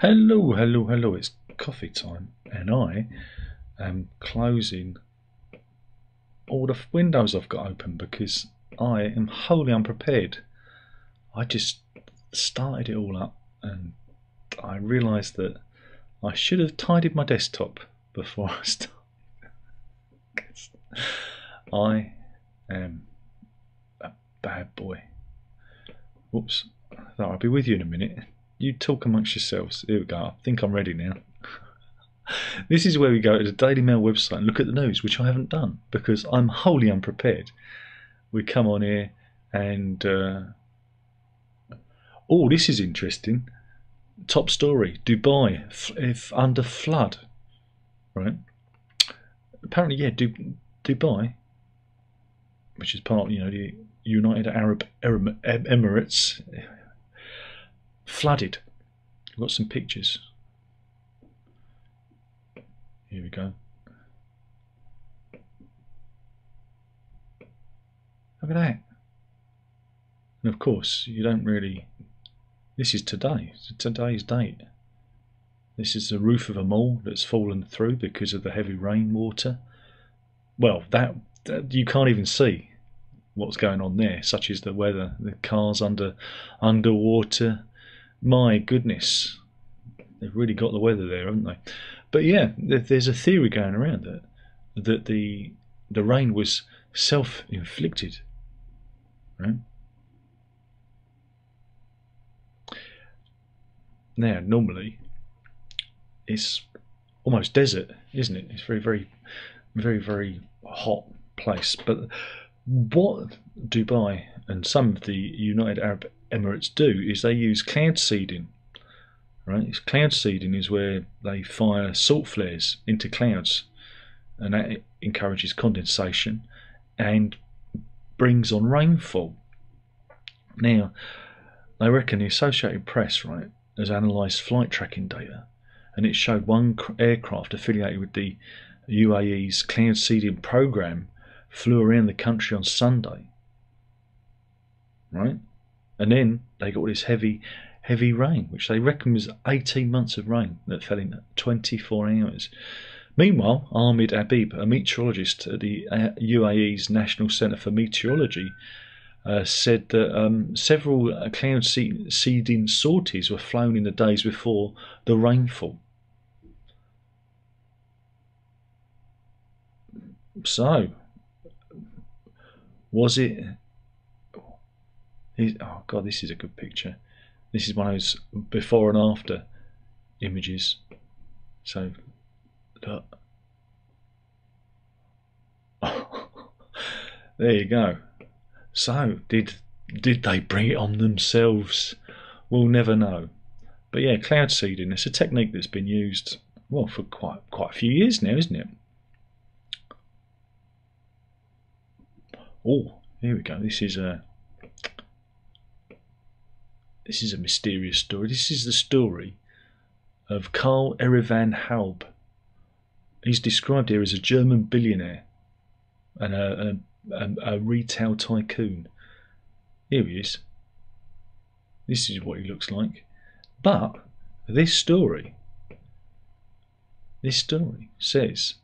Hello, hello, hello, it's coffee time, and I am closing all the windows I've got open because I am wholly unprepared. I just started it all up and I realised that I should have tidied my desktop before I start. I am a bad boy. Whoops, I thought I'd be with you in a minute. You talk amongst yourselves. Here we go, I think I'm ready now. This is where we go to the Daily Mail website and look at the news, which I haven't done because I'm wholly unprepared. We come on here and oh, this is interesting. Top story: Dubai if under flood. Right? Apparently, yeah, Dubai, which is part, the United Arab Emirates, flooded. I've got some pictures. Here we go. Look at that. And of course, you don't really. This is today. It's today's date. This is the roof of a mall that's fallen through because of the heavy rainwater. Well, that you can't even see what's going on there, such as the weather, the cars underwater. My goodness, they've really got the weather there, haven't they? But yeah, there's a theory going around that the rain was self-inflicted, right? Now, normally, it's almost desert, isn't it? It's very, very, very, very hot place. But what Dubai and some of the United Arab Emirates do is they use cloud seeding. Right? Cloud seeding is where they fire salt flares into clouds, and that encourages condensation and brings on rainfall. Now, they reckon the Associated Press, right, has analysed flight tracking data, and it showed one aircraft affiliated with the UAE's cloud seeding program flew around the country on Sunday, right? And then they got this heavy rain, which they reckon was 18 months of rain that fell in 24 hours. Meanwhile, Ahmed Habib, a meteorologist at the UAE's National Centre for Meteorology, said that several cloud seeding sorties were flown in the days before the rainfall. So, was it? Oh God, this is a good picture. This is one of those before and after images. So, look. There you go. So, did they bring it on themselves? We'll never know. But yeah, cloud seeding, it's a technique that's been used, well, for quite a few years now, isn't it? Oh, here we go. This is a mysterious story. This is the story of Karl Erivan Halb. He's described here as a German billionaire and a retail tycoon. Here he is. This is what he looks like. But this story says,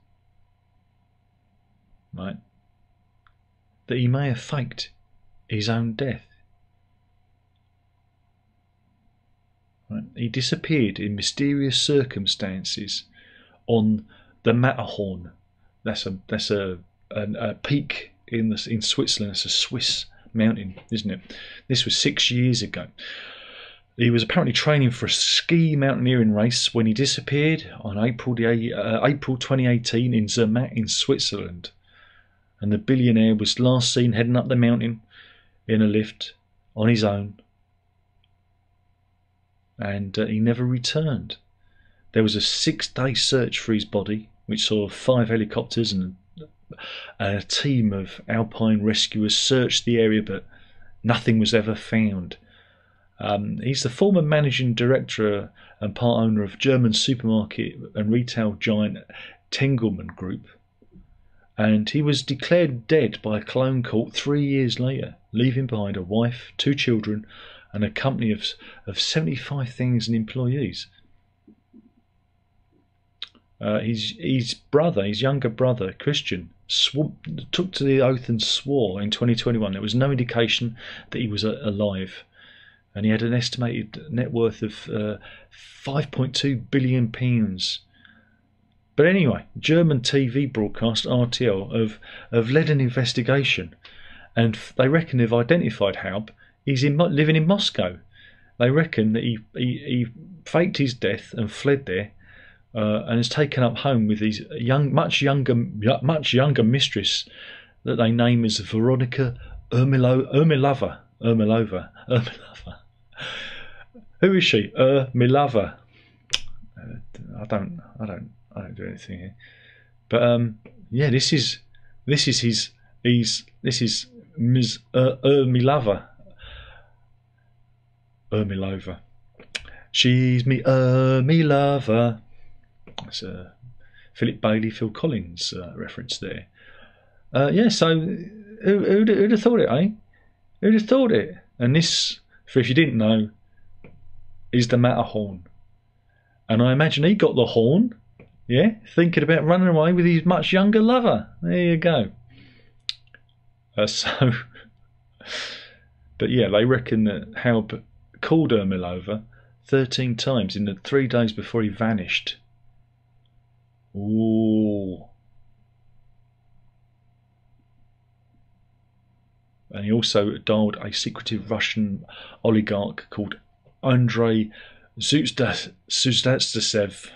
right, that he may have faked his own death. Right? He disappeared in mysterious circumstances on the Matterhorn. That's a peak in Switzerland. It's a Swiss mountain, isn't it? This was 6 years ago. He was apparently training for a ski mountaineering race when he disappeared on April 2018 in Zermatt in Switzerland. And the billionaire was last seen heading up the mountain in a lift on his own. And he never returned. There was a 6-day search for his body, which saw 5 helicopters and a team of alpine rescuers searched the area, but nothing was ever found. He's the former managing director and part owner of German supermarket and retail giant Tengelmann Group. And he was declared dead by a Cologne court 3 years later, leaving behind a wife, 2 children, and a company of 75,000 employees. his brother, his younger brother, Christian, took to the oath and swore in 2021 there was no indication that he was alive. And he had an estimated net worth of £5.2 billion. But anyway, German TV broadcast RTL have led an investigation, and they reckon they've identified Haub. He's living in Moscow. They reckon that he faked his death and fled there, and has taken up home with his much younger mistress that they name as Veronica Ermilova. Who is she? Milova. I don't do anything here. But yeah, this is Ms. Ermilova. She's me Ermilova. That's a Philip Bailey, Phil Collins reference there. Yeah, so who'd have thought it, eh? Who'd have thought it? And this, for if you didn't know, is the Matterhorn. And I imagine he got the horn, yeah, thinking about running away with his much younger lover. There you go. But yeah, they reckon that Haub called Ermilova 13 times in the 3 days before he vanished. Ooh. And he also dialed a secretive Russian oligarch called Andrei Zuzdatsev.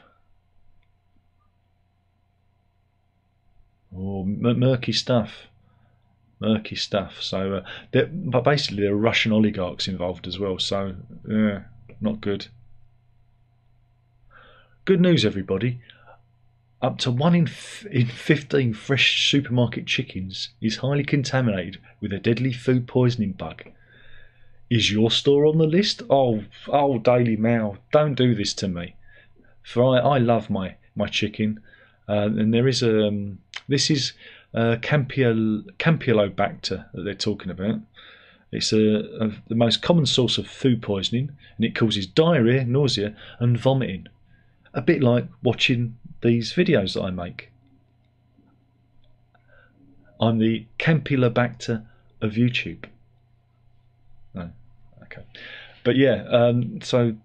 Oh, murky stuff. Murky stuff. So, but basically, there are Russian oligarchs involved as well. So, yeah, not good. Good news, everybody. Up to 1 in 15 fresh supermarket chickens is highly contaminated with a deadly food poisoning bug. Is your store on the list? Oh, Daily Mail, don't do this to me. For I love my chicken, and there is this is Campylobacter that they're talking about. It's the most common source of food poisoning, and it causes diarrhea, nausea, and vomiting. A bit like watching these videos that I make. I'm the Campylobacter of YouTube. No, okay, but yeah. So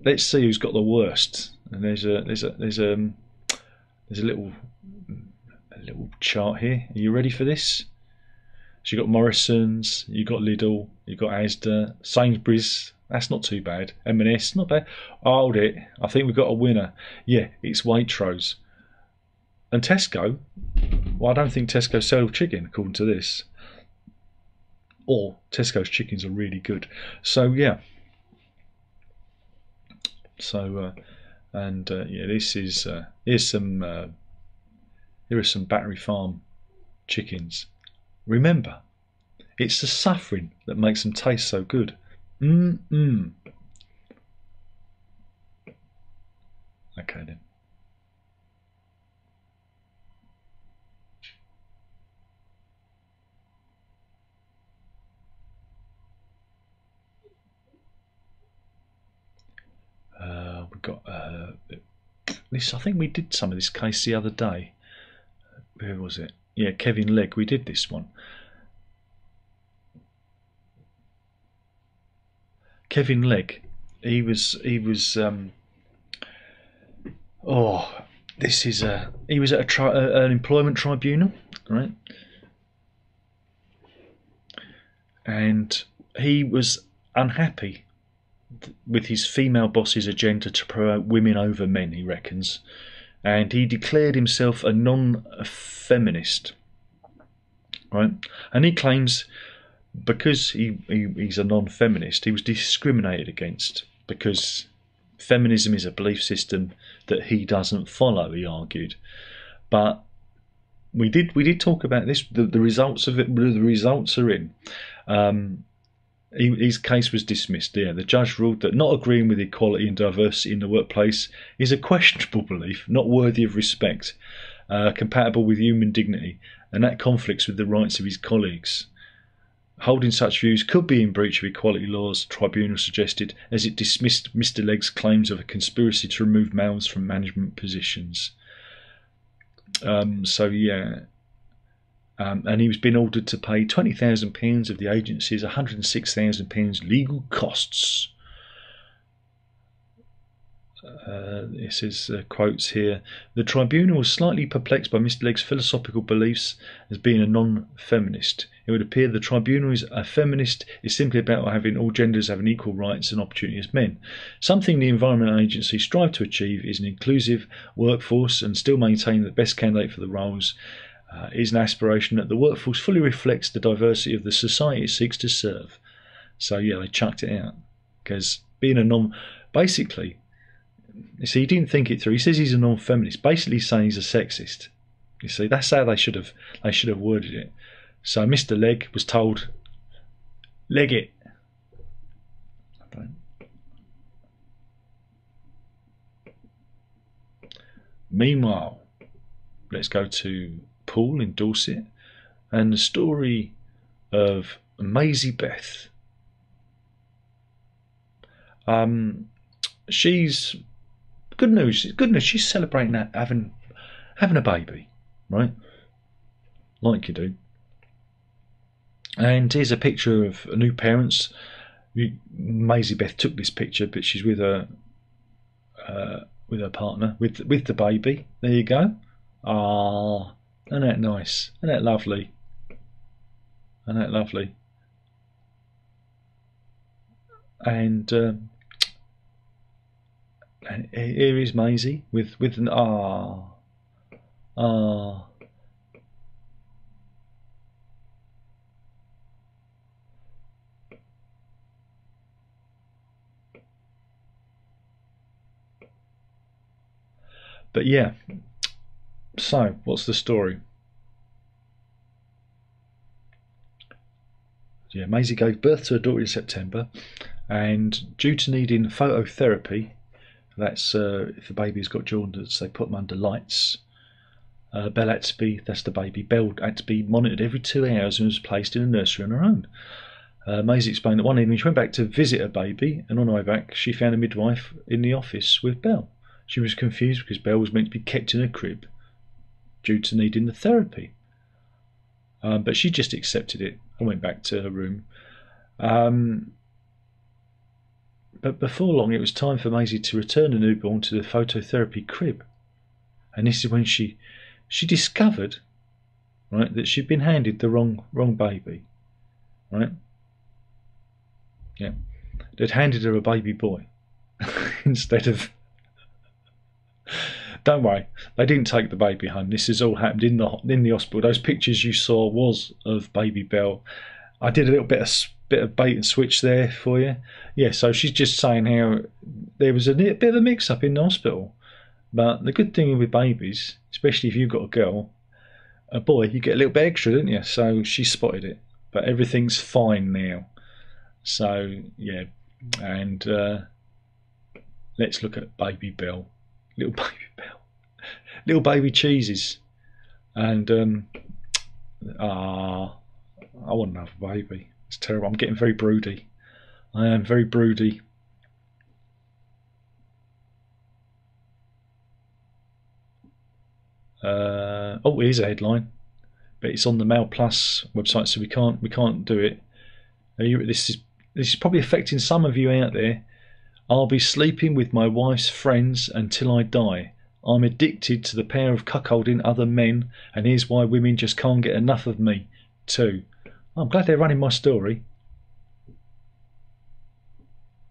let's see who's got the worst. And there's a little chart here. Are you ready for this? So you got Morrison's, you got Lidl, you got Asda, Sainsbury's. That's not too bad. M&S, not bad. Hold it. I think we've got a winner. Yeah, it's Waitrose. And Tesco. Well, I don't think Tesco sells chicken, according to this. Or Tesco's chickens are really good. So, yeah. So, yeah, this is here are some Battery Farm chickens. Remember, it's the suffering that makes them taste so good. Okay then. We've got this. I think we did some of this case the other day. Where was it? Yeah, Kevin Legg. We did this one. Kevin Legg, he was he was at an employment tribunal, right? And he was unhappy with his female boss's agenda to promote women over men, he reckons, and he declared himself a non-feminist, right? And he claims, because he's a non-feminist, he was discriminated against because feminism is a belief system that he doesn't follow, he argued. But we did talk about this, the results of it. The results are in. His case was dismissed. Yeah, the judge ruled that not agreeing with equality and diversity in the workplace is a questionable belief, not worthy of respect, compatible with human dignity, and that conflicts with the rights of his colleagues. Holding such views could be in breach of equality laws, the tribunal suggested, as it dismissed Mr. Legg's claims of a conspiracy to remove males from management positions. So yeah, and he was being ordered to pay £20,000 of the agency's £106,000 legal costs. This is quotes here. The tribunal was slightly perplexed by Mr. Legg's philosophical beliefs as being a non-feminist. It would appear the tribunal is a feminist is simply about having all genders having equal rights and opportunity as men. Something the Environment Agency strive to achieve is an inclusive workforce and still maintain that the best candidate for the roles is an aspiration that the workforce fully reflects the diversity of the society it seeks to serve. So yeah, they chucked it out because being a basically. You see, he didn't think it through. He says he's a non-feminist, basically saying he's a sexist. You see, that's how they should have worded it. So Mr. Legg was told, leg it. Meanwhile, let's go to Poole in Dorset and the story of Maisie Beth. She's good news. Good news. She's celebrating that having a baby, right? Like you do. And here's a picture of new parents. Maisie Beth took this picture, but she's with her partner, with the baby. There you go. Ah, isn't that nice? Isn't that lovely? Isn't that lovely? And here is Maisie with an But yeah, so what's the story? Yeah, Maisie gave birth to her daughter in September, and due to needing phototherapy, that's if the baby's got jaundice, they put them under lights. Belle had to be, that's the baby, Belle had to be monitored every 2 hours and was placed in a nursery on her own. Maisie explained that one evening she went back to visit her baby, and on her way back she found a midwife in the office with Belle. She was confused because Belle was meant to be kept in her crib due to needing the therapy. But she just accepted it and went back to her room. But before long it was time for Maisie to return the newborn to the phototherapy crib. And this is when she discovered, right, that she'd been handed the wrong baby. Right? Yeah. They'd handed her a baby boy instead of. Don't worry, they didn't take the baby home. This has all happened in the hospital. Those pictures you saw was of baby Belle. I did a little bit of bait and switch there for you. Yeah, so she's just saying how there was a bit of a mix-up in the hospital. But the good thing with babies, especially if you've got a boy, you get a little bit extra, don't you? So she spotted it, but everything's fine now. So yeah, and let's look at baby Belle. Little baby Belle, little baby cheeses, and I want another baby. It's terrible. I'm getting very broody. I am very broody. Oh, here's a headline, but it's on the Mail Plus website, so we can't do it. This is probably affecting some of you out there. I'll be sleeping with my wife's friends until I die. I'm addicted to the power of cuckolding other men, and here's why women just can't get enough of me, too. I'm glad they're running my story.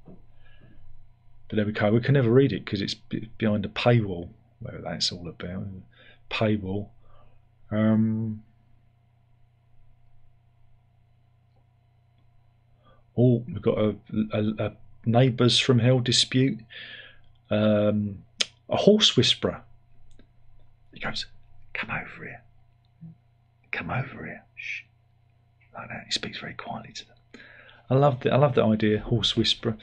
But there we go. We can never read it because it's behind a paywall, whatever that's all about. Paywall. Oh, we've got a neighbours from hell dispute. A horse whisperer. He goes, "Come over here. Come over here." Shh. Like that. He speaks very quietly to them. I love the idea, horse whisperer.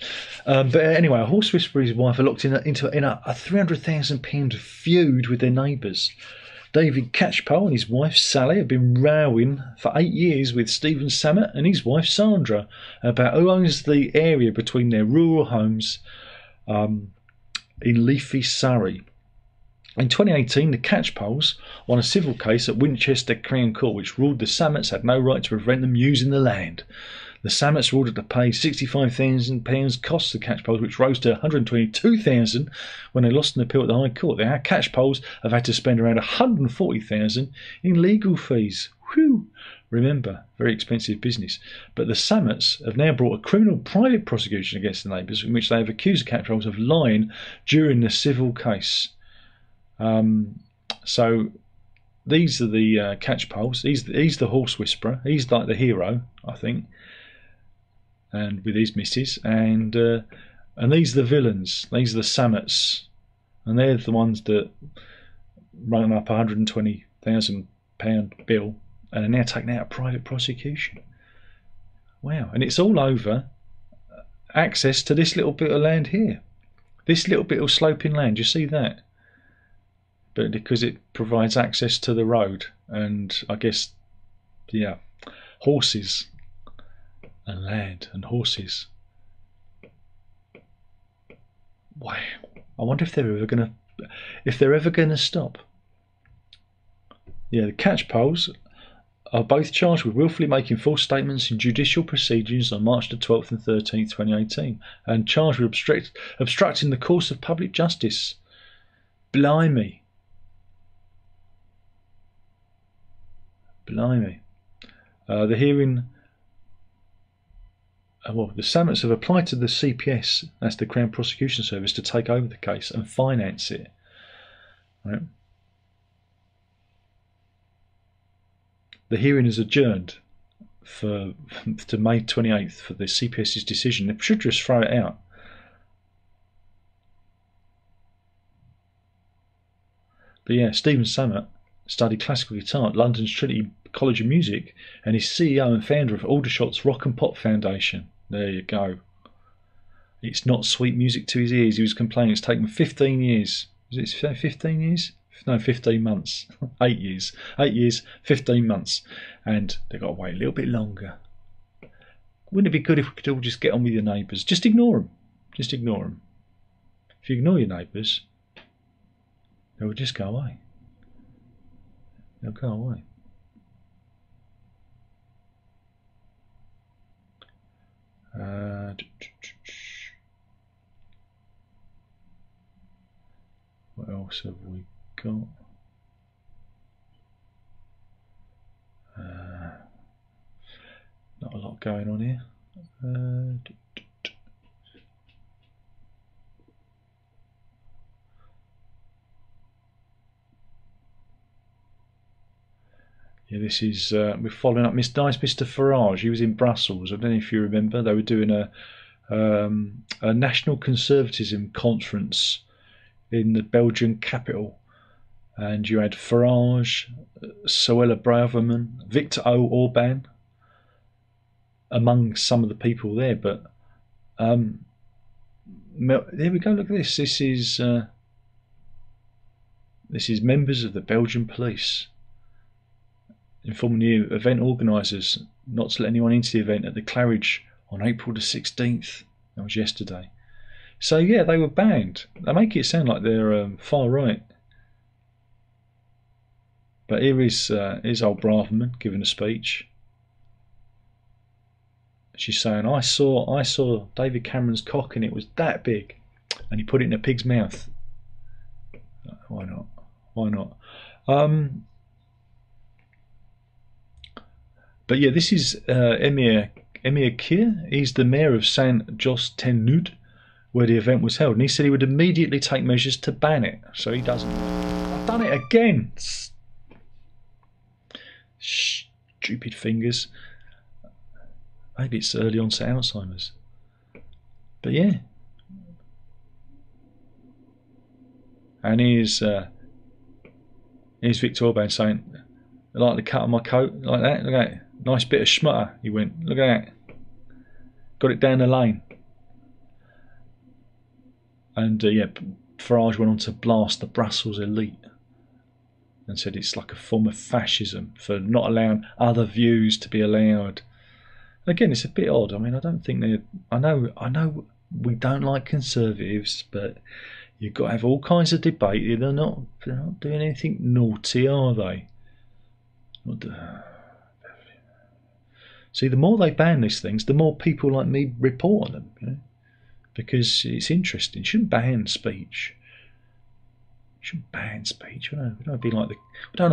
But anyway, a horse whisperer and his wife are locked in a £300,000 feud with their neighbours. David Catchpole and his wife Sally have been rowing for 8 years with Stephen Samet and his wife Sandra about who owns the area between their rural homes in leafy Surrey. In 2018, the Catchpoles won a civil case at Winchester Crown Court, which ruled the Sammets had no right to prevent them using the land. The Sammets were ordered to pay £65,000 costs to Catchpoles, which rose to £122,000 when they lost an appeal at the High Court. The Catchpoles have had to spend around £140,000 in legal fees. Whew! Remember, very expensive business. But the Sammets have now brought a criminal private prosecution against the neighbours, in which they have accused the Catchpoles of lying during the civil case. So these are the Catchpoles. He's the horse whisperer. He's like the hero, I think, and with his missus. And these are the villains. These are the Sammets, and they're the ones that run up £120,000 bill and are now taking out a private prosecution. Wow! And it's all over access to this little bit of land here, this little bit of sloping land. You see that? But because it provides access to the road and, I guess, yeah, horses and land and horses. Wow! I wonder if they're ever gonna stop. Yeah, the Catchpoles are both charged with willfully making false statements in judicial proceedings on March the 12th and 13th, 2018, and charged with obstructing the course of public justice. Blimey. Blimey. The hearing... well, the Sammets have applied to the CPS, that's the Crown Prosecution Service, to take over the case and finance it. Right. The hearing is adjourned to May 28th for the CPS's decision. They should just throw it out. But yeah, Stephen Sammet studied classical guitar at London's Trinity College of Music and is CEO and founder of Aldershot's Rock and Pop Foundation. There you go. It's not sweet music to his ears. He was complaining it's taken 15 years. Is it 15 years? No, 15 months. 8 years. 8 years, 15 months. And they've got to wait a little bit longer. Wouldn't it be good if we could all just get on with your neighbours? Just ignore them. Just ignore them. If you ignore your neighbours, they will just go away. They'll go away. What else have we got? Not a lot going on here. Yeah, this is we're following up Mr. Farage. He was in Brussels. I don't know if you remember. They were doing a national conservatism conference in the Belgian capital, and you had Farage, Suella Braverman, Viktor Orban among some of the people there. But there we go. Look at this. This is members of the Belgian police informing the event organisers not to let anyone into the event at the Claridge on April the 16th. That was yesterday. So yeah, they were banned. They make it sound like they're far right. But here is old Braverman giving a speech. She's saying, I saw David Cameron's cock and it was that big, and he put it in a pig's mouth. Why not? Why not? But yeah, this is Emir Kir. He's the mayor of Saint-Just-Ten-Nood, where the event was held, and he said he would immediately take measures to ban it. So he doesn't. I've done it again. Stupid fingers. Maybe it's early onset Alzheimer's. But yeah. And here's Viktor Orban saying, I like the cut of my coat, like that. Look at that. Nice bit of schmutter. He went, look at that. Got it down the lane. And yeah, Farage went on to blast the Brussels elite and said it's like a form of fascism for not allowing other views to be allowed. Again, it's a bit odd. I mean, I don't think they're... I know we don't like conservatives, but You've got to have all kinds of debate. They're not doing anything naughty, are they? See, the more they ban these things, the more people like me report on them, you know? Because it's interesting. You shouldn't ban speech. You shouldn't ban speech. We don't want to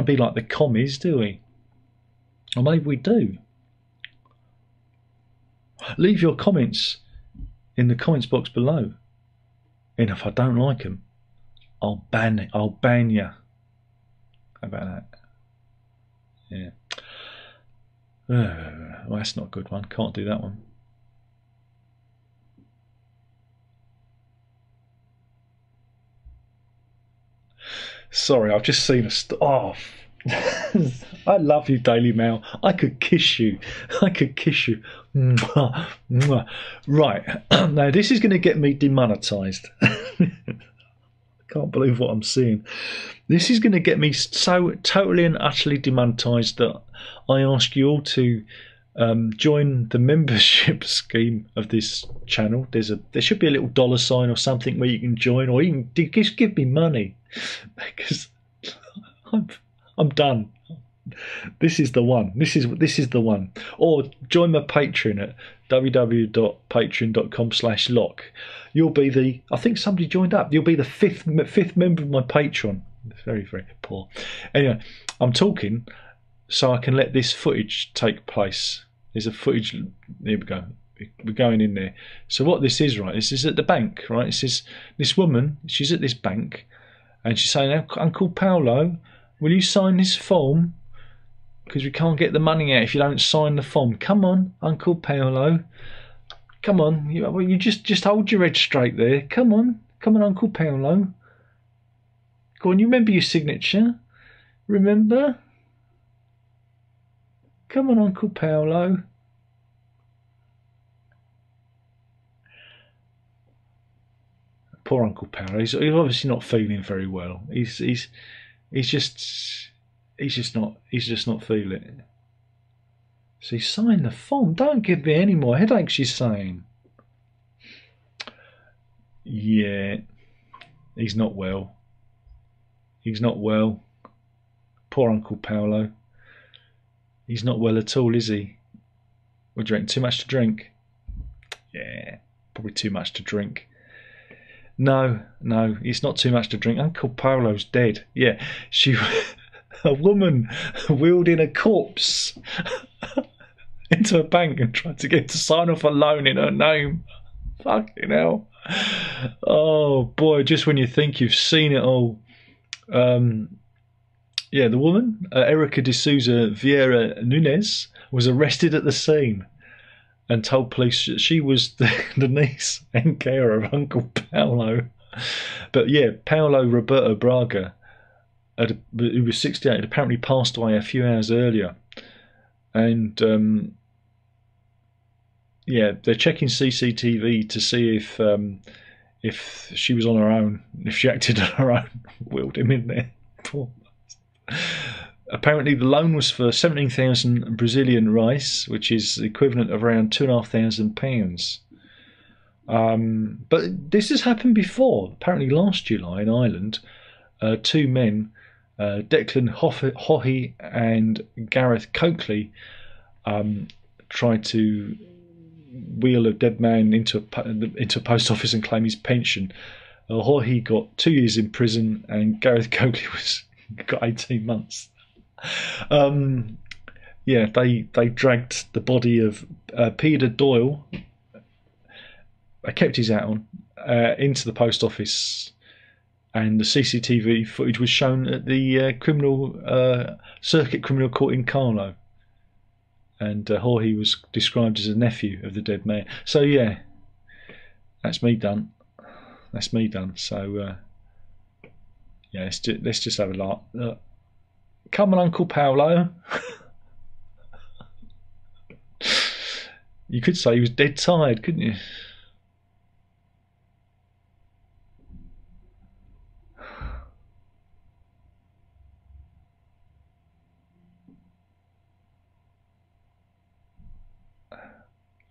be like the commies, do we? Or maybe we do. Leave your comments in the comments box below. And if I don't like them, I'll ban you. How about that? Yeah. Well, that's not a good one. Can't do that one. Sorry, I've just seen a I love you, Daily Mail. I could kiss you. I could kiss you. Mwah, mwah. Right. Now, this is going to get me demonetised. I can't believe what I'm seeing. This is going to get me so totally and utterly demonetised that I ask you all to join the membership scheme of this channel. There should be a little dollar sign or something where you can join, or you can just give me money, because I'm done. This is the one. This is the one. Or join my Patreon at www.patreon.com/lock. You'll be I think somebody joined up. You'll be the fifth member of my Patreon. It's very, very poor. Anyway, I'm talking so I can let this footage take place. There's a footage. Here we go. We're going in there. So what this is, right? This is at the bank, right? This woman. She's at this bank, and she's saying, "Uncle Paolo, will you sign this form? Because we can't get the money out if you don't sign the form. Come on, Uncle Paolo. Come on. You just hold your head straight there. Come on, Uncle Paolo. Go on. You remember your signature? Remember? Come on, Uncle Paolo." Poor Uncle Paolo. He's obviously not feeling very well. He's just not feeling it. So he's signed the form. Don't give me any more headaches, she's saying. Yeah, he's not well. He's not well. Poor Uncle Paolo. He's not well at all, is he? What do you reckon? Too much to drink? Yeah, probably too much to drink. No, it's not too much to drink. Uncle Paolo's dead. Yeah, a woman wheeled in a corpse into a bank and tried to get to sign off a loan in her name. Fucking hell. Oh boy, just when you think you've seen it all. Yeah, the woman, Erica de Souza Vieira Nunes, was arrested at the scene and told police that she was the niece and carer of Uncle Paolo. But yeah, Paolo Roberto Braga, who was 68, had apparently passed away a few hours earlier. And yeah, they're checking CCTV to see if she was on her own, if she acted on her own. Wheeled him in there. Poor. Apparently the loan was for 17,000 Brazilian reais, which is the equivalent of around £2,500. But this has happened before. Apparently last July in Ireland, two men, Declan Hohe and Gareth Coakley, tried to wheel a dead man into a post office and claim his pension. Hohe got 2 years in prison and Gareth Coakley got 18 months. Yeah, they dragged the body of Peter Doyle. They kept his hat on into the post office, and the CCTV footage was shown at the Circuit Criminal Court in Carlo. And Jorge was described as a nephew of the dead man. So yeah, that's me done. That's me done. So yeah, let's just have a laugh. Come on, Uncle Paolo. You could say he was dead tired, couldn't you?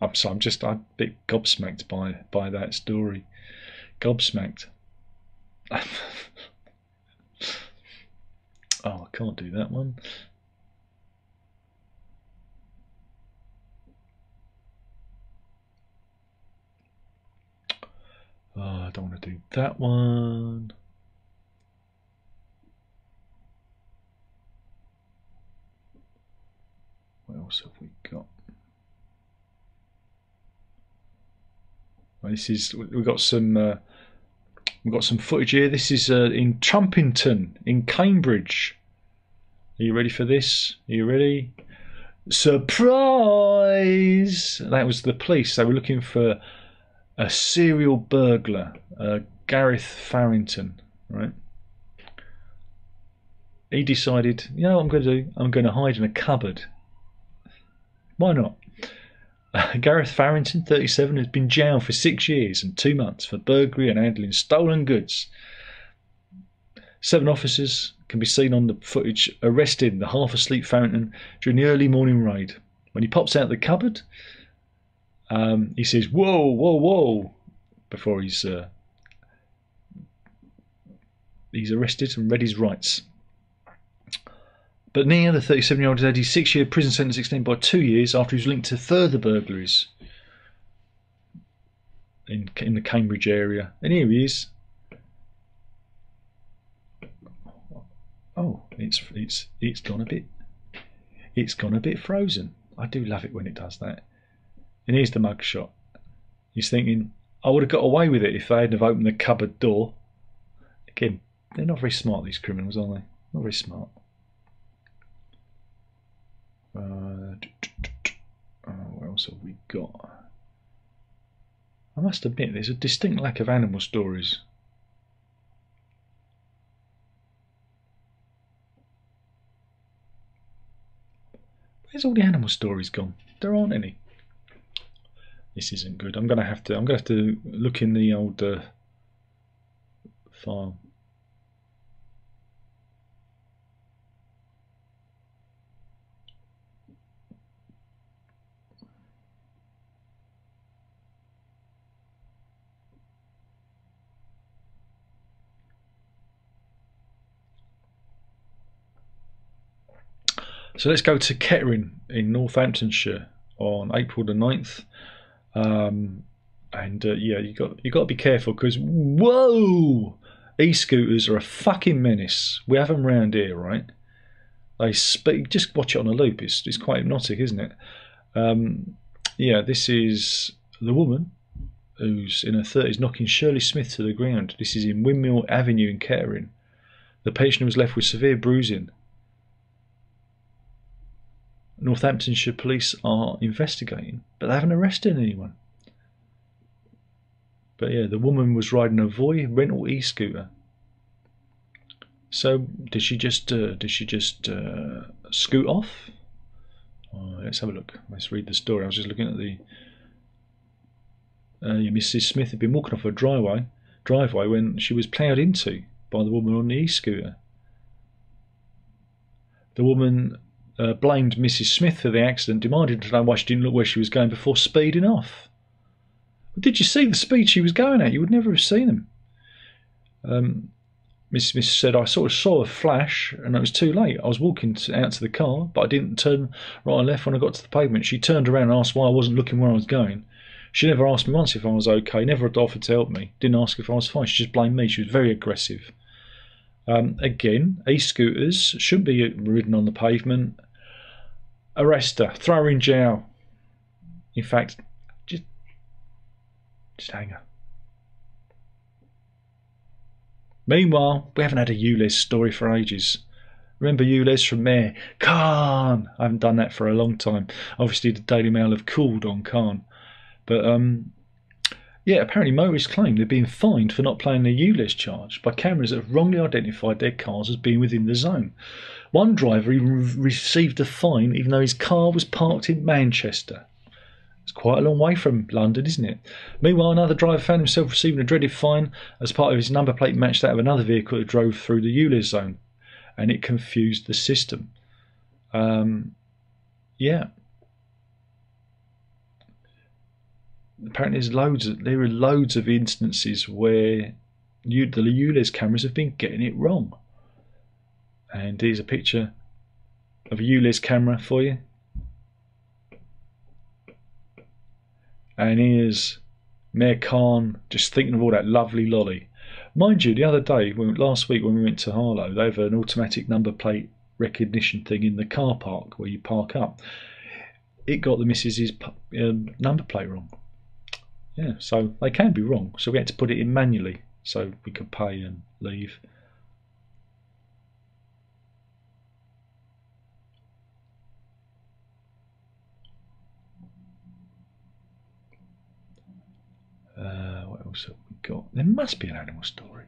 I'm a bit gobsmacked by that story. Gobsmacked. Oh, I can't do that one. Oh, I don't want to do that one. What else have we got? Well, this is we've got some footage here. This is in Trumpington in Cambridge. Are you ready for this? Are you ready? Surprise! That was the police. They were looking for a serial burglar, Gareth Farrington, right? He decided, you know what I'm going to do? I'm going to hide in a cupboard. Why not? Gareth Farrington, 37, has been jailed for 6 years and 2 months for burglary and handling stolen goods. 7 officers can be seen on the footage arresting the half-asleep Farrington during the early morning raid. When he pops out of the cupboard, he says, "Whoa, whoa, whoa," before he's arrested and read his rights. But Nia, the 37-year-old, has had his 6-year prison sentence extended by 2 years after he was linked to further burglaries in the Cambridge area. And here he is. Oh, it's gone a bit frozen. I do love it when it does that. And here's the mugshot. He's thinking, I would have got away with it if they hadn't have opened the cupboard door. Again, they're not very smart, these criminals, are they? Not very smart. What else have we got? I must admit, there's a distinct lack of animal stories. Where's all the animal stories gone? There aren't any. This isn't good. I'm gonna have to look in the old file. So let's go to Kettering in Northamptonshire on April the 9th. Yeah, you got to be careful because whoa, e-scooters are a fucking menace. We have them round here, right? They speak. Just watch it on a loop. It's quite hypnotic, isn't it? Yeah, this is the woman who's in her 30s knocking Shirley Smith to the ground. This is in Windmill Avenue in Kettering. The patient was left with severe bruising. Northamptonshire police are investigating, but they haven't arrested anyone. But yeah, the woman was riding a Voi rental e-scooter. So did she just scoot off? Let's have a look. Let's read the story. I was just looking at the. Mrs. Smith had been walking off her driveway when she was ploughed into by the woman on the e-scooter. The woman blamed Mrs. Smith for the accident, demanded to know why she didn't look where she was going before speeding off. But did you see the speed she was going at? You would never have seen them. Mrs. Smith said, I sort of saw a flash and it was too late. I was walking out to the car, but I didn't turn right or left when I got to the pavement. She turned around and asked why I wasn't looking where I was going. She never asked me once if I was okay, never offered to help me, didn't ask if I was fine. She just blamed me. She was very aggressive. Again, e-scooters shouldn't be ridden on the pavement. Arrest her, throw her in jail. In fact, just hang her. Meanwhile, we haven't had a ULEZ story for ages. Remember ULEZ from Mayor Khan? I haven't done that for a long time. Obviously, the Daily Mail have called on Khan. But yeah, apparently motorists claim they're being fined for not paying their ULEZ charge by cameras that have wrongly identified their cars as being within the zone. One driver even received a fine even though his car was parked in Manchester. It's quite a long way from London, isn't it? Meanwhile, another driver found himself receiving a dreaded fine as part of his number plate matched that of another vehicle that drove through the ULEZ zone, and it confused the system. Yeah. Apparently there are loads of instances where the ULEZ cameras have been getting it wrong. And here's a picture of a ULEZ camera for you. And here's Mayor Khan just thinking of all that lovely lolly. Mind you, the other day, last week when we went to Harlow, they have an automatic number plate recognition thing in the car park where you park up. It got the missus's number plate wrong. Yeah, so they can be wrong. So we had to put it in manually so we could pay and leave. What else have we got? There must be an animal story.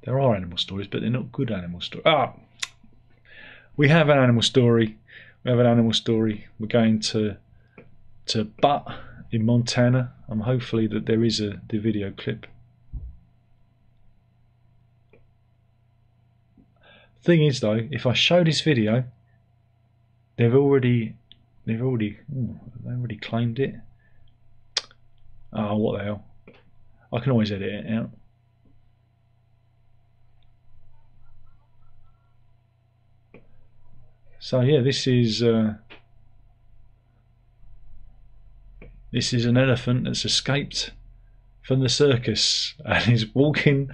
There are animal stories, but they're not good animal stories. We have an animal story. We have an animal story. We're going to Butt in Montana. Hopefully that there is the video clip. Thing is though, if I show this video, they've already claimed it. Oh, what the hell! I can always edit it out. So yeah, this is an elephant that's escaped from the circus and is walking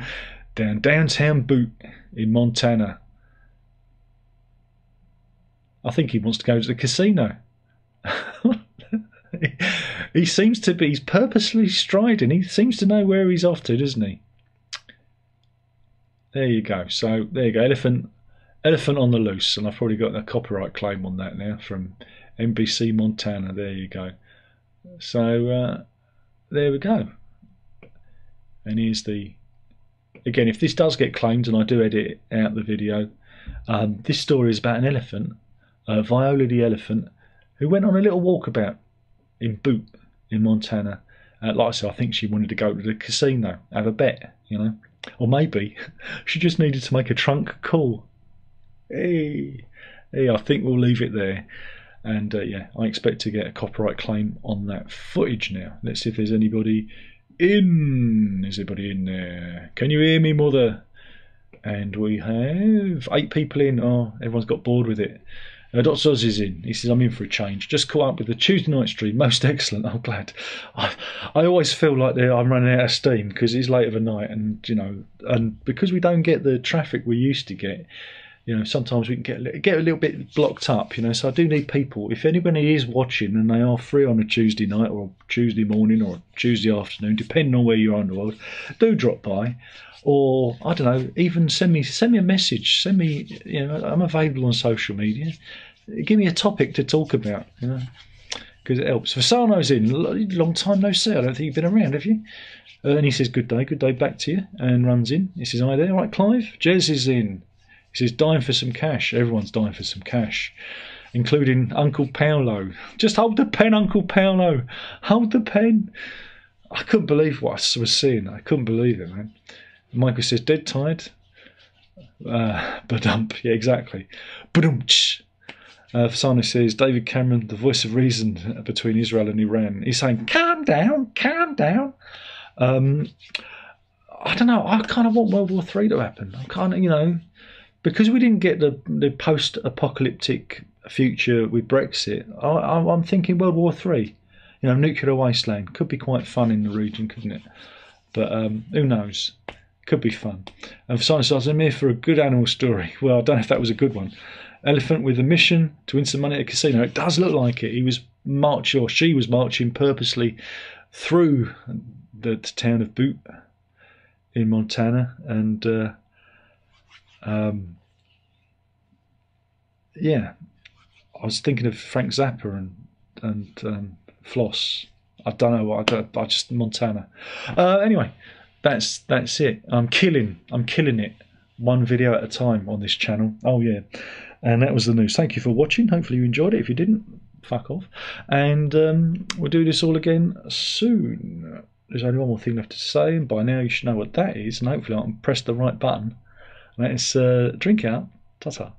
down downtown Butte in Montana. I think he wants to go to the casino. He seems to be, he's purposely striding. He seems to know where he's off to, doesn't he? There you go. So there you go, elephant on the loose, and I've probably got a copyright claim on that now from NBC Montana. There you go. So there we go. And here's again, if this does get claimed and I do edit out the video, this story is about an elephant, Viola the elephant, who went on a little walkabout in Butte in Montana. Like I said, I think she wanted to go to the casino, have a bet, you know, or maybe she just needed to make a trunk call. Hey, I think we'll leave it there. And yeah, I expect to get a copyright claim on that footage now. Let's see if there's anybody in. Is anybody in there? Can you hear me, mother? And we have 8 people in. Oh, everyone's got bored with it. Dr. Oz is in. He says, I'm in for a change. Just caught up with the Tuesday night stream. Most excellent. I'm glad. I always feel like I'm running out of steam because it's late of a night, and you know, and because we don't get the traffic we used to get, you know, sometimes we can get a little bit blocked up, you know. So I do need people. If anybody is watching and they are free on a Tuesday night or Tuesday morning or Tuesday afternoon, depending on where you are in the world, do drop by. Or I don't know, even send me a message. Send me, you know, I'm available on social media. Give me a topic to talk about, you know, because it helps. Fasano's in. Long time no see. I don't think you've been around, have you? And he says, good day back to you, and runs in. He says, hi there, right, Clive? Jez is in. He says, dying for some cash. Everyone's dying for some cash, including Uncle Paolo. Just hold the pen, Uncle Paolo. Hold the pen. I couldn't believe what I was seeing. I couldn't believe it, man. Michael says, dead tired. Badump. Yeah, exactly. Badumch. Fasano says, David Cameron, the voice of reason between Israel and Iran. He's saying, calm down, calm down. I don't know. I kind of want World War III to happen. I kind of, you know, because we didn't get the post-apocalyptic future with Brexit, I'm thinking World War III. You know, nuclear wasteland. Could be quite fun in the region, couldn't it? But who knows? Could be fun. And Fasano says, I'm here for a good animal story. Well, I don't know if that was a good one. Elephant with a mission to win some money at a casino. It does look like it. He was marching, or she was marching purposely through the town of Butte in Montana, and yeah, I was thinking of Frank Zappa and Floss. I don't know what I just Montana. Anyway, that's it. I'm killing it. One video at a time on this channel. Oh yeah. And that was the news. Thank you for watching. Hopefully you enjoyed it. If you didn't, fuck off. And we'll do this all again soon. There's only one more thing left to say, and by now you should know what that is. And hopefully I can press the right button Let's drink out. Ta ta.